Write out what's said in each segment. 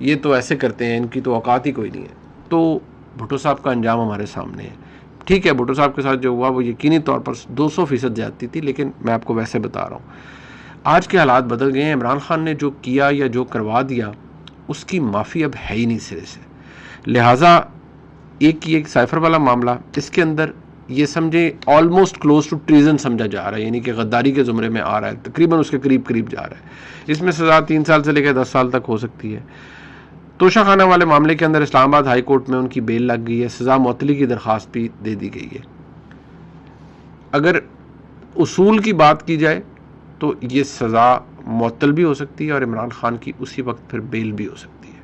یہ تو ایسے کرتے ہیں، ان کی تو اوقات ہی کوئی نہیں ہے. تو بھٹو صاحب کا انجام ہمارے سامنے ہے. ٹھیک ہے، بھٹو صاحب کے ساتھ جو ہوا وہ یقینی طور پر 200% زیادتی تھی، لیکن میں آپ کو ویسے بتا رہا ہوں آج کے حالات بدل گئے ہیں. عمران خان نے جو کیا یا جو کروا دیا اس کی معافی اب ہے ہی نہیں سرے سے. لہٰذا ایک سائفر والا معاملہ، اس کے اندر یہ سمجھے آلموسٹ کلوز ٹو ٹریزن سمجھا جا رہا ہے، یعنی کہ غداری کے زمرے میں آ رہا ہے، تقریباً اس کے قریب جا رہا ہے. اس میں سزا 3 سال سے لے کے 10 سال تک ہو سکتی ہے. توشہ خانہ والے معاملے کے اندر اسلام آباد ہائی کورٹ میں ان کی بیل لگ گئی ہے، سزا معطلی کی درخواست بھی دے دی گئی ہے. اگر اصول کی بات کی جائے تو یہ سزا معطل بھی ہو سکتی ہے اور عمران خان کی اسی وقت پھر بیل بھی ہو سکتی ہے.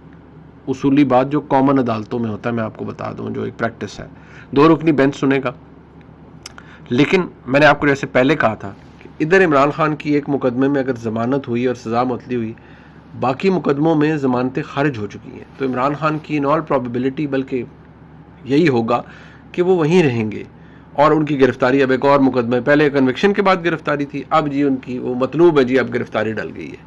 اصولی بات جو کامن عدالتوں میں ہوتا ہے، میں آپ کو بتا دوں، جو ایک پریکٹس ہے، 2 رکنی بینچ سنے گا. لیکن میں نے آپ کو جیسے پہلے کہا تھا کہ ادھر عمران خان کی ایک مقدمے میں اگر ضمانت ہوئی اور سزا معطلی ہوئی، باقی مقدموں میں ضمانتیں خارج ہو چکی ہیں، تو عمران خان کی ان آل پرابیبلٹی بلکہ یہی ہوگا کہ وہ وہیں رہیں گے. اور ان کی گرفتاری اب ایک اور مقدمے، پہلے کنوکشن کے بعد گرفتاری تھی، اب جی ان کی وہ مطلوب ہے جی، اب گرفتاری ڈل گئی ہے.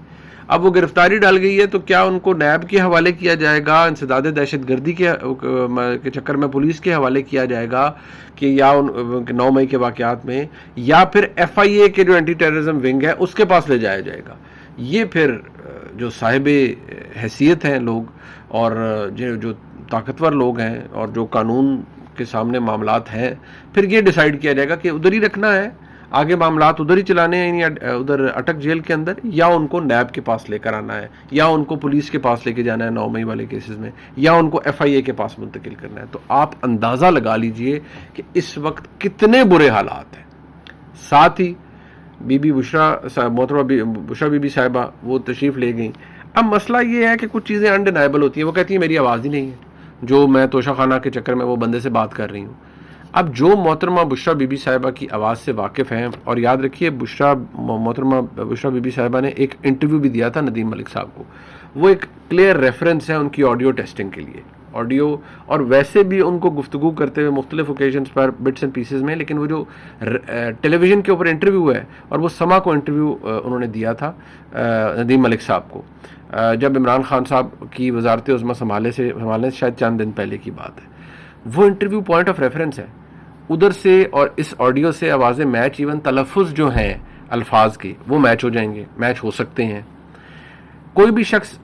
اب وہ گرفتاری ڈال گئی ہے تو کیا ان کو نیب کے حوالے کیا جائے گا، انسداد دہشت گردی کے چکر میں پولیس کے حوالے کیا جائے گا، کہ یا 9 مئی کے واقعات میں، یا پھر FIA کے جو اینٹی ٹیررزم ونگ ہے اس کے پاس لے جایا جائے گا؟ یہ پھر جو صاحب حیثیت ہیں لوگ اور جو طاقتور لوگ ہیں اور جو قانون کے سامنے معاملات ہیں، پھر یہ ڈیسائیڈ کیا جائے گا کہ ادھر ہی رکھنا ہے، آگے معاملات ادھر ہی چلانے ہیں، یا ادھر اٹک جیل کے اندر، یا ان کو نیب کے پاس لے کر آنا ہے، یا ان کو پولیس کے پاس لے کے جانا ہے 9 مئی والے کیسز میں، یا ان کو FIA کے پاس منتقل کرنا ہے. تو آپ اندازہ لگا لیجئے کہ اس وقت کتنے برے حالات ہیں. ساتھ ہی بی بی بشرا، محترمہ بشرا بی بی صاحبہ وہ تشریف لے گئیں. اب مسئلہ یہ ہے کہ کچھ چیزیں انڈینائبل ہوتی ہیں. وہ کہتی ہیں میری آواز ہی نہیں ہے، جو میں توشہ خانہ کے چکر میں وہ بندے سے بات کر رہی ہوں. اب جو محترمہ بشرا بی بی صاحبہ کی آواز سے واقف ہیں، اور یاد رکھیے محترمہ بشرا بی بی صاحبہ نے ایک انٹرویو بھی دیا تھا ندیم ملک صاحب کو، وہ ایک کلیئر ریفرنس ہے ان کی آڈیو ٹیسٹنگ کے لیے، آڈیو اور ویسے بھی ان کو گفتگو کرتے ہوئے مختلف occasions per bits and pieces میں. لیکن وہ جو ٹیلی ویژن کے اوپر انٹرویو ہے، اور وہ سما کو انٹرویو انہوں نے دیا تھا ندیم ملک صاحب کو، جب عمران خان صاحب کی وزارت عظمیٰ سنبھالنے سے شاید چند دن پہلے کی بات ہے. وہ انٹرویو پوائنٹ آف ریفرنس ہے. ادھر سے اور اس آڈیو سے آوازیں میچ، ایون تلفظ جو ہیں الفاظ کے وہ میچ ہو جائیں گے، میچ ہو سکتے ہیں. کوئی بھی شخص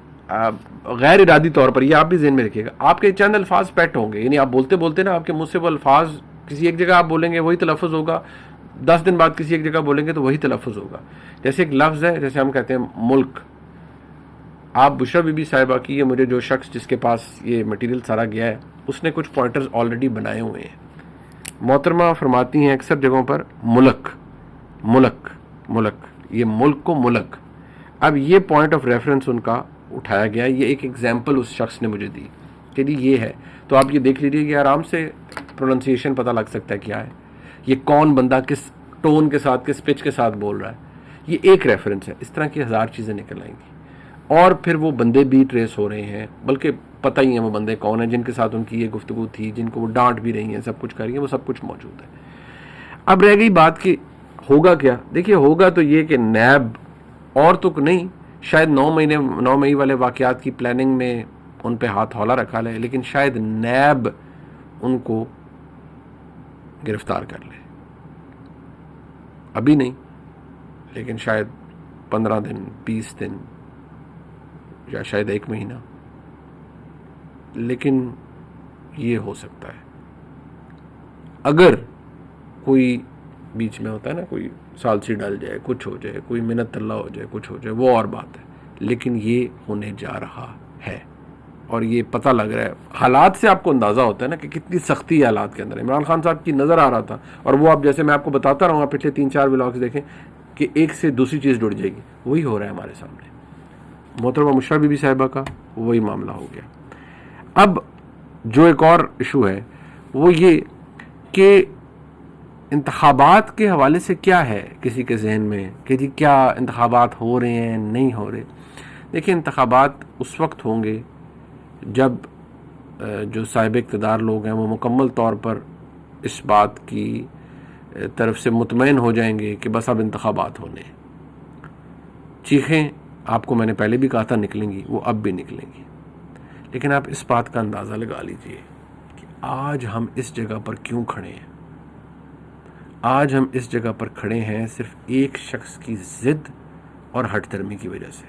غیر ارادی طور پر، یہ آپ بھی ذہن میں رکھیے گا، آپ کے چند الفاظ پیٹ ہوں گے، یعنی آپ بولتے بولتے نا آپ کے منہ سے وہ الفاظ کسی ایک جگہ آپ بولیں گے وہی تلفظ ہوگا، 10 دن بعد کسی ایک جگہ بولیں گے تو وہی تلفظ ہوگا. جیسے ایک لفظ ہے، جیسے ہم کہتے ہیں ملک. آپ بشرا بی بی صاحبہ کی، یہ مجھے جو شخص جس کے پاس یہ مٹیریل سارا گیا ہے اس نے کچھ پوائنٹرز آلریڈی بنائے ہوئے ہیں. محترمہ فرماتی ہیں اکثر جگہوں پر ملک ملک ملک، یہ ملک کو ملک. اب یہ پوائنٹ آف ریفرنس ان کا اٹھایا گیا، یہ ایک ایگزامپل اس شخص نے مجھے دی کہ جی یہ ہے. تو آپ یہ دیکھ لیجیے کہ آرام سے پروننسیشن پتہ لگ سکتا ہے کیا ہے، یہ کون بندہ کس ٹون کے ساتھ کس پچ کے ساتھ بول رہا ہے. یہ ایک ریفرنس ہے. اس طرح کی 1000 چیزیں نکل آئیں گی، اور پھر وہ بندے بھی ٹریس ہو رہے ہیں، بلکہ پتہ ہی ہیں وہ بندے کون ہیں جن کے ساتھ ان کی یہ گفتگو تھی، جن کو وہ ڈانٹ بھی رہی ہیں، سب کچھ کر رہی ہیں، وہ سب کچھ موجود ہے. اب رہ گئی بات کہ ہوگا کیا. دیکھیے ہوگا تو یہ کہ نیب اور تو نہیں، شاید 9 مئی والے واقعات کی پلاننگ میں ان پہ ہاتھ ہولا رکھا لے، لیکن شاید نیب ان کو گرفتار کر لے. ابھی نہیں، لیکن شاید 15 دن 20 دن یا شاید 1 مہینہ، لیکن یہ ہو سکتا ہے. اگر کوئی بیچ میں ہوتا ہے نا، کوئی سالسی ڈل جائے، کچھ ہو جائے، کوئی منت اللہ ہو جائے، کچھ ہو جائے، وہ اور بات ہے. لیکن یہ ہونے جا رہا ہے، اور یہ پتہ لگ رہا ہے. حالات سے آپ کو اندازہ ہوتا ہے نا کہ کتنی سختی ہے حالات کے اندر. عمران خان صاحب کی نظر آ رہا تھا، اور وہ اب جیسے میں آپ کو بتاتا رہوں گا پچھلے 3-4 ولاگز دیکھیں کہ ایک سے دوسری چیز جڑ جائے گی. وہی ہو رہا ہے ہمارے سامنے. محترمہ بشرا بی بی صاحبہ کا وہی معاملہ ہو گیا. اب جو ایک اور ایشو ہے وہ یہ کہ انتخابات کے حوالے سے کیا ہے کسی کے ذہن میں کہ جی کیا انتخابات ہو رہے ہیں نہیں ہو رہے. دیکھیں انتخابات اس وقت ہوں گے جب جو صاحب اقتدار لوگ ہیں وہ مکمل طور پر اس بات کی طرف سے مطمئن ہو جائیں گے کہ بس اب انتخابات ہونے. چیخیں آپ کو میں نے پہلے بھی کہا تھا نکلیں گی، وہ اب بھی نکلیں گی. لیکن آپ اس بات کا اندازہ لگا لیجئے کہ آج ہم اس جگہ پر کیوں کھڑے ہیں. آج ہم اس جگہ پر کھڑے ہیں صرف ایک شخص کی ضد اور ہٹ درمی کی وجہ سے.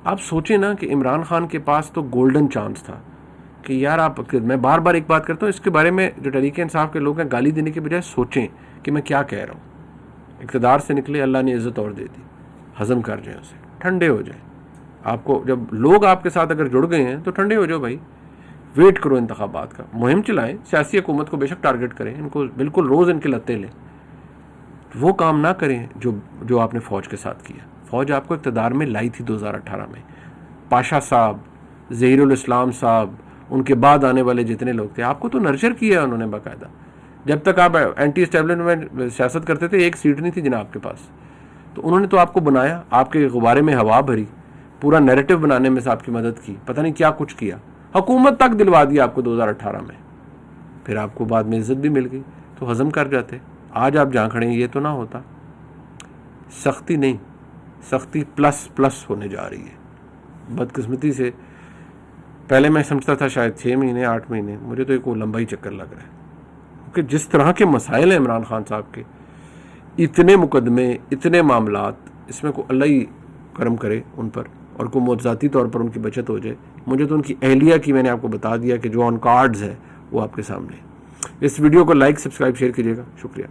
آپ سوچیں نا کہ عمران خان کے پاس تو گولڈن چانس تھا کہ یار میں بار بار ایک بات کرتا ہوں، اس کے بارے میں جو تحریک انصاف کے لوگ ہیں گالی دینے کے بجائے سوچیں کہ میں کیا کہہ رہا ہوں. اقتدار سے نکلے، اللہ نے عزت اور دے دی، ہضم کر جائیں اسے، ٹھنڈے ہو جائیں. آپ کو جب لوگ آپ کے ساتھ اگر جڑ گئے ہیں تو ٹھنڈے ہو جاؤ بھائی، ویٹ کرو انتخابات کا، مہم چلائیں، سیاسی حکومت کو بے شک ٹارگٹ کریں، ان کو بالکل روز ان کے لتے لیں. وہ کام نہ کریں جو آپ نے فوج کے ساتھ کیا. فوج آپ کو اقتدار میں لائی تھی 2018 میں. پاشا صاحب، ظہیر الاسلام صاحب، ان کے بعد آنے والے جتنے لوگ تھے، آپ کو تو نرچر کیا انہوں نے باقاعدہ. جب تک آپ اینٹی اسٹیبلشمنٹ سیاست کرتے تھے ایک سیٹ نہیں تھی جناب کے پاس، تو انہوں نے تو آپ کو بنایا، آپ کے غبارے میں ہوا بھری، پورا نیریٹو بنانے میں سے آپ کی مدد کی، پتہ نہیں کیا کچھ کیا، حکومت تک دلوا دیا آپ کو 2018 میں. پھر آپ کو بعد میں عزت بھی مل گئی تو ہضم کر جاتے. آج آپ جہاں کھڑے ہیں یہ تو نہ ہوتا. سختی نہیں، سختی پلس پلس ہونے جا رہی ہے. بدقسمتی سے پہلے میں سمجھتا تھا شاید 6 مہینے 8 مہینے، مجھے تو ایک لمبا ہی چکر لگ رہا ہے. کہ جس طرح کے مسائل ہیں عمران خان صاحب کے، اتنے مقدمے، اتنے معاملات، اس میں کو اللہ ہی کرم کرے ان پر اور کو معجزاتی طور پر ان کی بچت ہو جائے. مجھے تو ان کی اہلیہ کی میں نے آپ کو بتا دیا کہ جو آن کارڈز ہے وہ آپ کے سامنے. اس ویڈیو کو لائک، سبسکرائب، شیئر کیجیے گا. شکریہ.